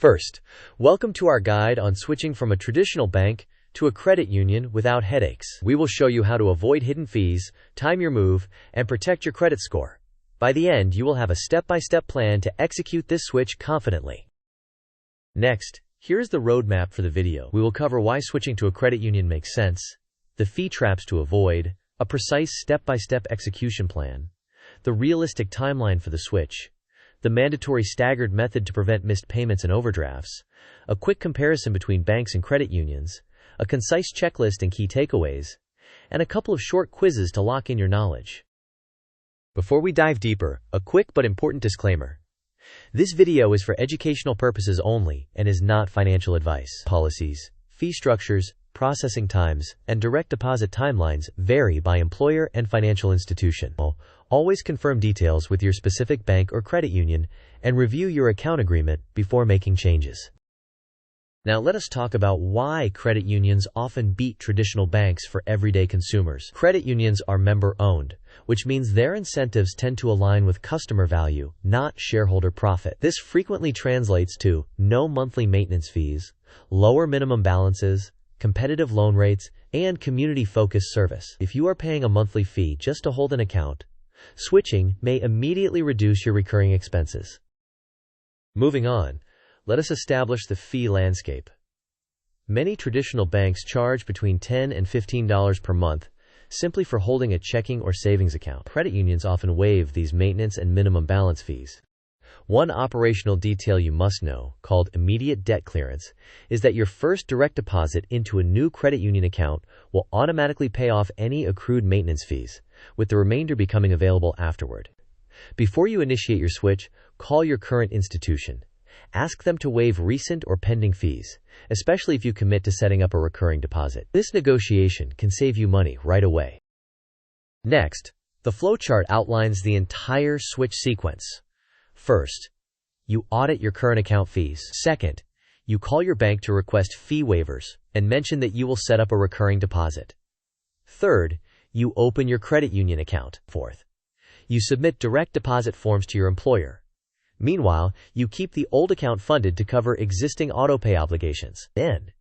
First, welcome to our guide on switching from a traditional bank to a credit union without headaches. We will show you how to avoid hidden fees, time your move, and protect your credit score. By the end, you will have a step-by-step plan to execute this switch confidently. Next, here's the roadmap for the video. We will cover why switching to a credit union makes sense, the fee traps to avoid, a precise step-by-step execution plan, the realistic timeline for the switch, the mandatory staggered method to prevent missed payments and overdrafts, a quick comparison between banks and credit unions, a concise checklist and key takeaways, and a couple of short quizzes to lock in your knowledge. Before we dive deeper, a quick but important disclaimer. This video is for educational purposes only and is not financial advice. Policies, fee structures, processing times, and direct deposit timelines vary by employer and financial institution. Always confirm details with your specific bank or credit union and review your account agreement before making changes. Now let us talk about why credit unions often beat traditional banks for everyday consumers. Credit unions are member-owned, which means their incentives tend to align with customer value, not shareholder profit. This frequently translates to no monthly maintenance fees, lower minimum balances, competitive loan rates, and community-focused service. If you are paying a monthly fee just to hold an account, switching may immediately reduce your recurring expenses. Moving on, let us establish the fee landscape. Many traditional banks charge between $10 and $15 per month simply for holding a checking or savings account. Credit unions often waive these maintenance and minimum balance fees. One operational detail you must know, called immediate debt clearance, is that your first direct deposit into a new credit union account will automatically pay off any accrued maintenance fees, with the remainder becoming available afterward. Before you initiate your switch, call your current institution. Ask them to waive recent or pending fees, especially if you commit to setting up a recurring deposit. This negotiation can save you money right away. Next, the flowchart outlines the entire switch sequence. First, you audit your current account fees. Second, you call your bank to request fee waivers and mention that you will set up a recurring deposit. Third, you open your credit union account. Fourth, you submit direct deposit forms to your employer. Meanwhile, you keep the old account funded to cover existing autopay obligations. Then,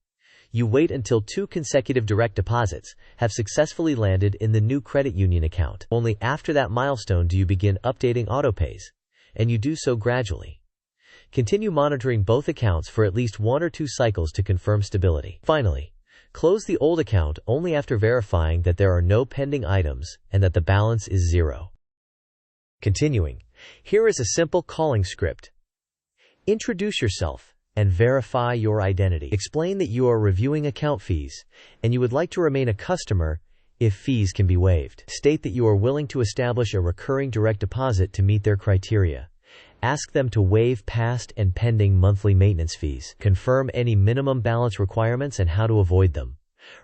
you wait until 2 consecutive direct deposits have successfully landed in the new credit union account. Only after that milestone do you begin updating autopays, and you do so gradually. Continue monitoring both accounts for at least 1 or 2 cycles to confirm stability. Finally, close the old account only after verifying that there are no pending items and that the balance is 0. Continuing, here is a simple calling script. Introduce yourself and verify your identity. Explain that you are reviewing account fees and you would like to remain a customer if fees can be waived. State that you are willing to establish a recurring direct deposit to meet their criteria. Ask them to waive past and pending monthly maintenance fees. Confirm any minimum balance requirements and how to avoid them.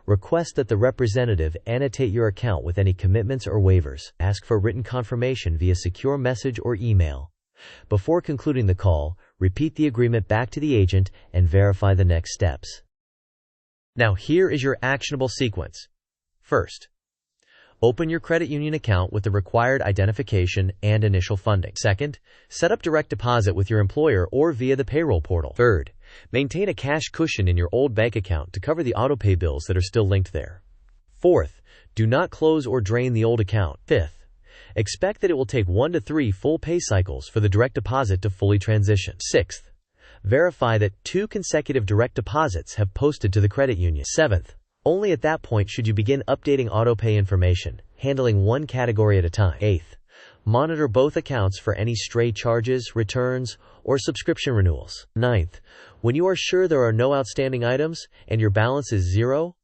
Request that the representative annotate your account with any commitments or waivers. Ask for written confirmation via secure message or email. Before concluding the call, repeat the agreement back to the agent and verify the next steps. Now here is your actionable sequence. First, open your credit union account with the required identification and initial funding. Second, set up direct deposit with your employer or via the payroll portal. Third, maintain a cash cushion in your old bank account to cover the autopay bills that are still linked there. Fourth, do not close or drain the old account. Fifth, expect that it will take 1 to 3 full pay cycles for the direct deposit to fully transition. Sixth, verify that 2 consecutive direct deposits have posted to the credit union. Seventh, only at that point should you begin updating autopay information, handling 1 category at a time. Eighth, monitor both accounts for any stray charges, returns, or subscription renewals. Ninth, when you are sure there are no outstanding items and your balance is 0,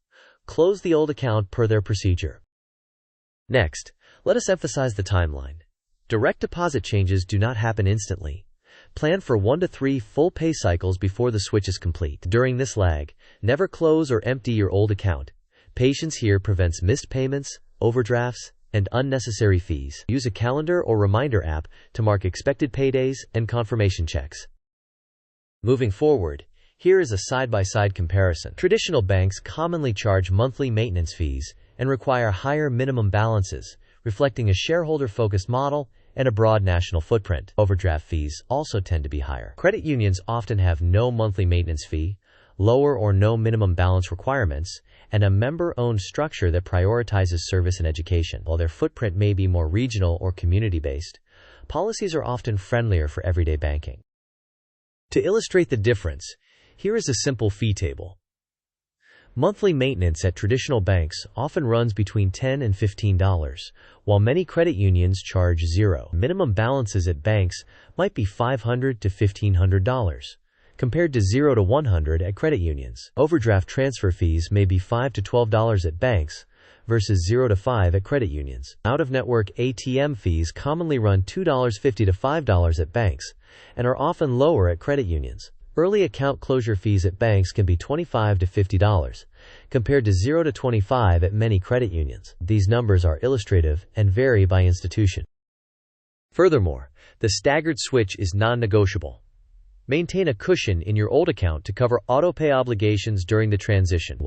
close the old account per their procedure. Next, let us emphasize the timeline. Direct deposit changes do not happen instantly. Plan for 1 to 3 full pay cycles before the switch is complete. During this lag, never close or empty your old account. Patience here prevents missed payments, overdrafts, and unnecessary fees. Use a calendar or reminder app to mark expected paydays and confirmation checks. Moving forward, here is a side-by-side comparison. Traditional banks commonly charge monthly maintenance fees and require higher minimum balances, reflecting a shareholder-focused model and a broad national footprint. Overdraft fees also tend to be higher. Credit unions often have no monthly maintenance fee, lower or no minimum balance requirements, and a member-owned structure that prioritizes service and education. While their footprint may be more regional or community-based, policies are often friendlier for everyday banking. To illustrate the difference, here is a simple fee table. Monthly maintenance at traditional banks often runs between $10 and $15, while many credit unions charge $0. Minimum balances at banks might be $500 to $1,500, compared to $0 to $100 at credit unions. Overdraft transfer fees may be $5 to $12 at banks versus $0 to $5 at credit unions. Out-of-network ATM fees commonly run $2.50 to $5 at banks and are often lower at credit unions. Early account closure fees at banks can be $25 to $50, compared to $0 to $25 at many credit unions. These numbers are illustrative and vary by institution. Furthermore, the staggered switch is non-negotiable. Maintain a cushion in your old account to cover autopay obligations during the transition.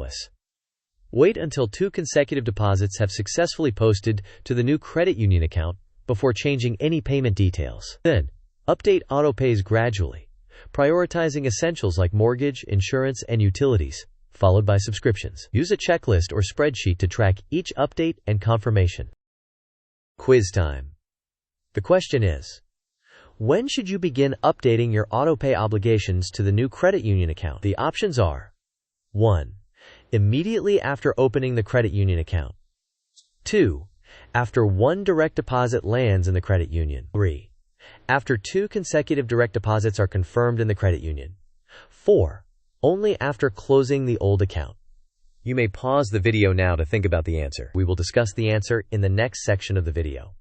Wait until 2 consecutive deposits have successfully posted to the new credit union account before changing any payment details. Then, update autopays gradually, prioritizing essentials like mortgage, insurance, and utilities, followed by subscriptions. Use a checklist or spreadsheet to track each update and confirmation. Quiz time. The question is, when should you begin updating your autopay obligations to the new credit union account? The options are 1. Immediately after opening the credit union account. 2. After 1 direct deposit lands in the credit union. 3. After 2 consecutive direct deposits are confirmed in the credit union. 4. Only after closing the old account. You may pause the video now to think about the answer. We will discuss the answer in the next section of the video.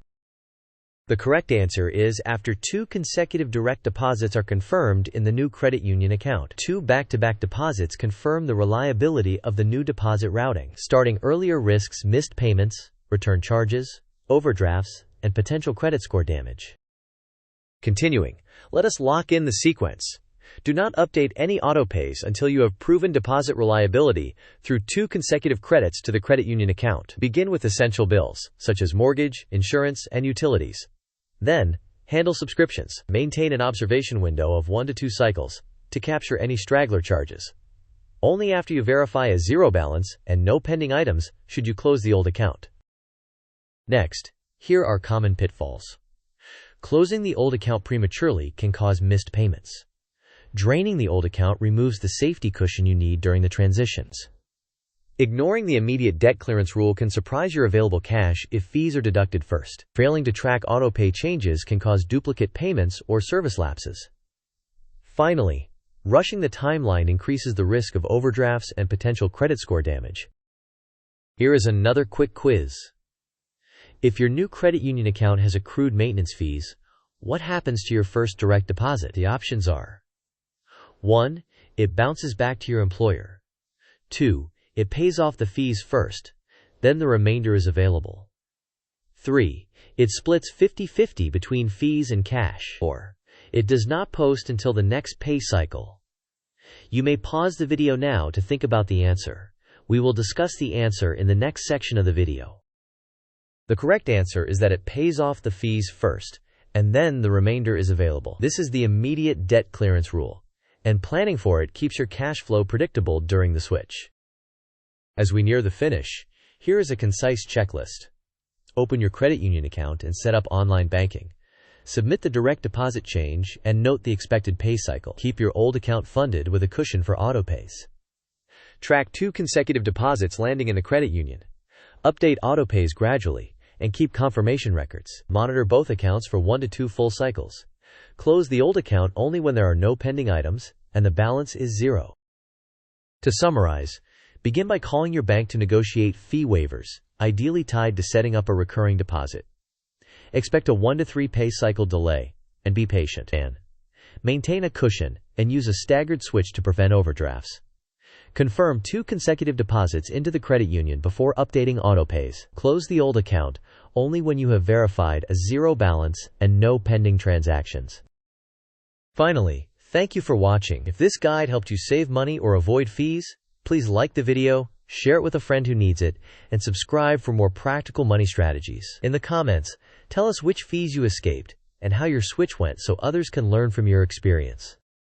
The correct answer is after 2 consecutive direct deposits are confirmed in the new credit union account. 2 back-to-back deposits confirm the reliability of the new deposit routing. Starting earlier risks missed payments, return charges, overdrafts, and potential credit score damage. Continuing, let us lock in the sequence. Do not update any autopays until you have proven deposit reliability through 2 consecutive credits to the credit union account. Begin with essential bills, such as mortgage, insurance, and utilities. Then, handle subscriptions. Maintain an observation window of 1 to 2 cycles to capture any straggler charges. Only after you verify a 0 balance and no pending items should you close the old account. Next, here are common pitfalls. Closing the old account prematurely can cause missed payments. Draining the old account removes the safety cushion you need during the transitions. Ignoring the immediate debt clearance rule can surprise your available cash if fees are deducted first. Failing to track autopay changes can cause duplicate payments or service lapses. Finally, rushing the timeline increases the risk of overdrafts and potential credit score damage. Here is another quick quiz. If your new credit union account has accrued maintenance fees, what happens to your first direct deposit? The options are 1. It bounces back to your employer. 2. It pays off the fees first, then the remainder is available. 3. It splits 50-50 between fees and cash. 4. It does not post until the next pay cycle. You may pause the video now to think about the answer. We will discuss the answer in the next section of the video. The correct answer is that it pays off the fees first, and then the remainder is available. This is the immediate debt clearance rule, and planning for it keeps your cash flow predictable during the switch. As we near the finish, here is a concise checklist. Open your credit union account and set up online banking. Submit the direct deposit change and note the expected pay cycle. Keep your old account funded with a cushion for autopays. Track 2 consecutive deposits landing in the credit union. Update autopays gradually and keep confirmation records. Monitor both accounts for 1 to 2 full cycles. Close the old account only when there are no pending items and the balance is 0. To summarize, begin by calling your bank to negotiate fee waivers, ideally tied to setting up a recurring deposit. Expect a 1 to 3 pay cycle delay, and be patient. And maintain a cushion and use a staggered switch to prevent overdrafts. Confirm 2 consecutive deposits into the credit union before updating autopays. Close the old account only when you have verified a 0 balance and no pending transactions. Finally, thank you for watching. If this guide helped you save money or avoid fees, please like the video, share it with a friend who needs it, and subscribe for more practical money strategies. In the comments, tell us which fees you escaped and how your switch went so others can learn from your experience.